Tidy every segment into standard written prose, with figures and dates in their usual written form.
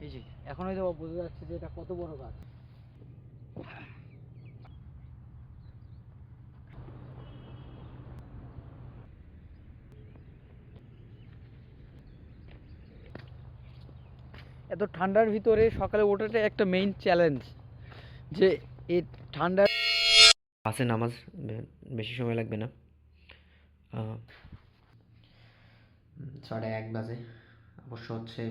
এই যে এখন হয়তো বোঝা যাচ্ছে যে এটা কত বড় গাছ। এত ঠান্ডার ভিতরে সকালে ওঠাটা একটা মেইন চ্যালেঞ্জ, যে এই ঠান্ডা পাশে নামাজ বেশি সময় লাগবে না। 1:30 বাজে, অবশ্য হচ্ছে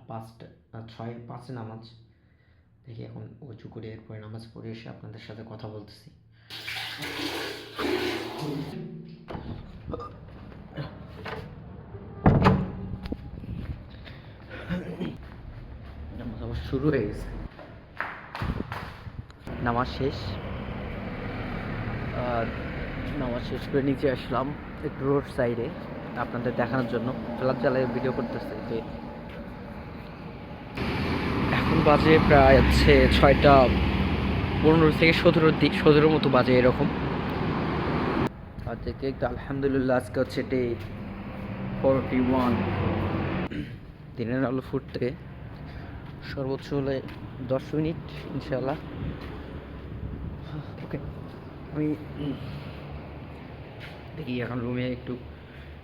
5:06 নামাজ। দেখি এখন উঁচু করে এরপরে নামাজ পড়ে এসে আপনাদের সাথে কথা বলতেছি। নামাজ আবার শুরু হয়ে গেছে। নামাজ শেষ, আর নামাজ শেষ করে নিচে আসলাম একটু রোড সাইডে আপনাদের দেখানোর জন্য। ফ্ল্যাশ জ্বালায় ভিডিও করতেছে যে এখন বাজে প্রায় হচ্ছে 6:15 থেকে 17 মতো বাজে এরকম। আর দেখে একটু আলহামদুলিল্লাহ, আজকে হচ্ছে ডে 41। দিনের আলো ফুটতে সর্বোচ্চ হলে 10 মিনিট ইনশাল্লাহ। ওকে, আমি দেখি এখন রুমে একটু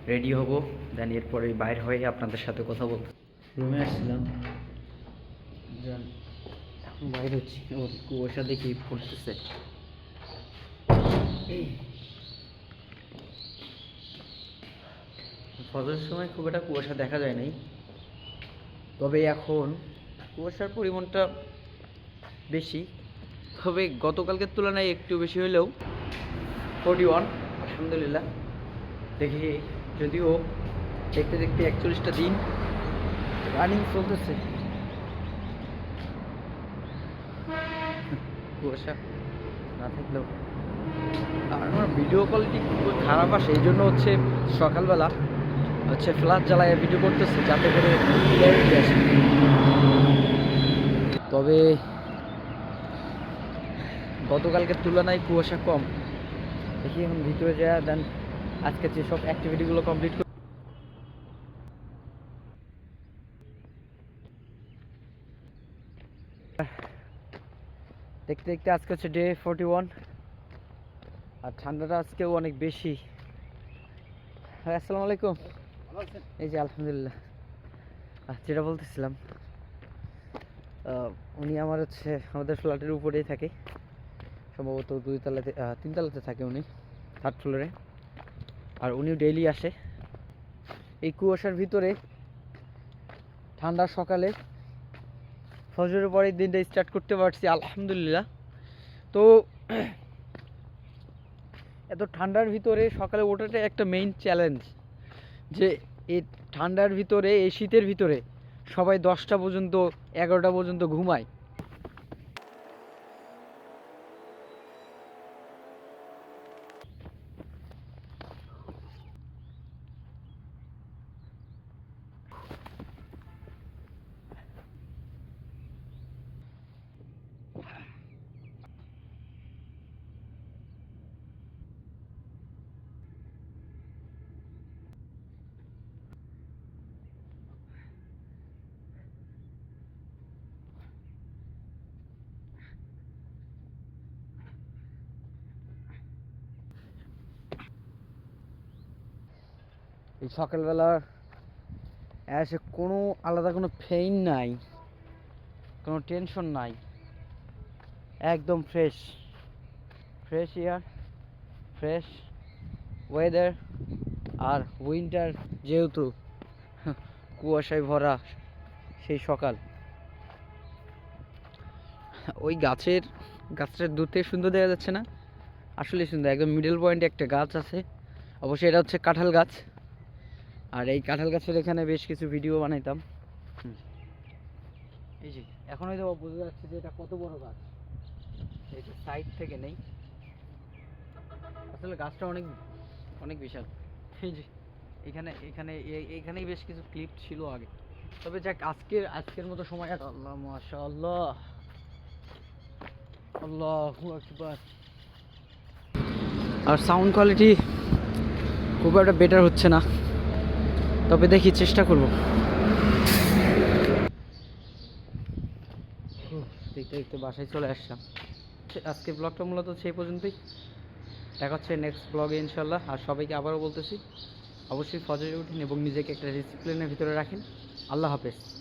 রেডি হব, দেন এরপরে বাইর হয়ে আপনাদের সাথে কথা বলতে। রুমে আসছিলাম, এখন বাইরে হচ্ছি, কুয়াশা দেখি পড়তেছে। ফজরের সময় খুব একটা কুয়াশা দেখা যায় নাই, তবে এখন কুয়াশার পরিমাণটা বেশি, তবে গতকালকের তুলনায় একটু বেশি হলেও 41 আলহামদুলিল্লাহ। দেখি, যদিও দেখতে দেখতে 41টা দিন রানিং চলতেছে, কুয়াশা না থাকলেও। আর আমার ভিডিও কোয়ালিটি খুব খারাপ আসে, এই জন্য হচ্ছে সকালবেলা হচ্ছে ফ্ল্যাশ জ্বালায় ভিডিও করতেছে যাতে করে ক্লিয়ারিটি আসে। তবে গতকালকের তুলনায় কুয়াশা কম। দেখি এখন ভিতরে যায়, দেন আজকে যেসব অ্যাক্টিভিটিগুলো কমপ্লিট করি। দেখতে দেখতে আজকে হচ্ছে ডে 41, আর ঠান্ডাটা আজকেও অনেক বেশি। আসসালামু আলাইকুম। এই যে আলহামদুলিল্লাহ, যেটা বলতেছিলাম, উনি আমার হচ্ছে আমাদের ফ্ল্যাটের উপরেই থাকে, সম্ভবত 2তলাতে 3তলাতে থাকে উনি, 3rd ফ্লোরে। আর উনিও ডেইলি আসে এই কুয়াশার ভিতরে ঠান্ডার সকালে। ফজরের পরের দিনটা স্টার্ট করতে পারছি আলহামদুলিল্লাহ। তো এত ঠান্ডার ভিতরে সকালে ওঠাটা একটা মেইন চ্যালেঞ্জ, যে এই ঠান্ডার ভিতরে, এই শীতের ভিতরে সবাই 10টা পর্যন্ত 11টা পর্যন্ত ঘুমায়। এই সকালবেলা এসে কোনো আলাদা কোনো পেইন নাই, কোনো টেনশন নাই, একদম fresh fresh air, fresh weather. আর উইন্টার যেহেতু, কুয়াশায় ভরা সেই সকাল। ওই গাছটার দূর থেকে সুন্দর দেখা যাচ্ছে না, আসলে সুন্দর। একদম মিডল পয়েন্টে একটা গাছ আছে, অবশ্যই এটা হচ্ছে কাঁঠাল গাছ। আর এই কাঁঠাল গাছের এখানে বেশ কিছু ভিডিও বানাইতাম। এই যে এখন হয়তো বোঝা যাচ্ছে যে এটা কত বড় গাছ, এই যে সাইড থেকে নেই, আসলে গাছটা অনেক অনেক বিশাল। এই যে এখানে এখানে এখানেই বেশ কিছু ক্লিপ ছিল আগে। তবে যাক, আজকের মতো সময়। আল্লাহ মাশাআল্লাহ, আল্লাহু আকবার। আর সাউন্ড কোয়ালিটি খুব একটা বেটার হচ্ছে না, তবে দেখি চেষ্টা করব। দেখতে দেখতে বাসায় চলে আসলাম। আজকে ব্লগটা মূলত সেই পর্যন্তই। দেখা হচ্ছে নেক্সট ব্লগে ইনশাল্লাহ। আর সবাইকে আবারও বলতেছি, অবশ্যই ফজরে উঠেন এবং নিজেকে একটা ডিসিপ্লিনের ভিতরে রাখেন। আল্লাহ হাফেজ।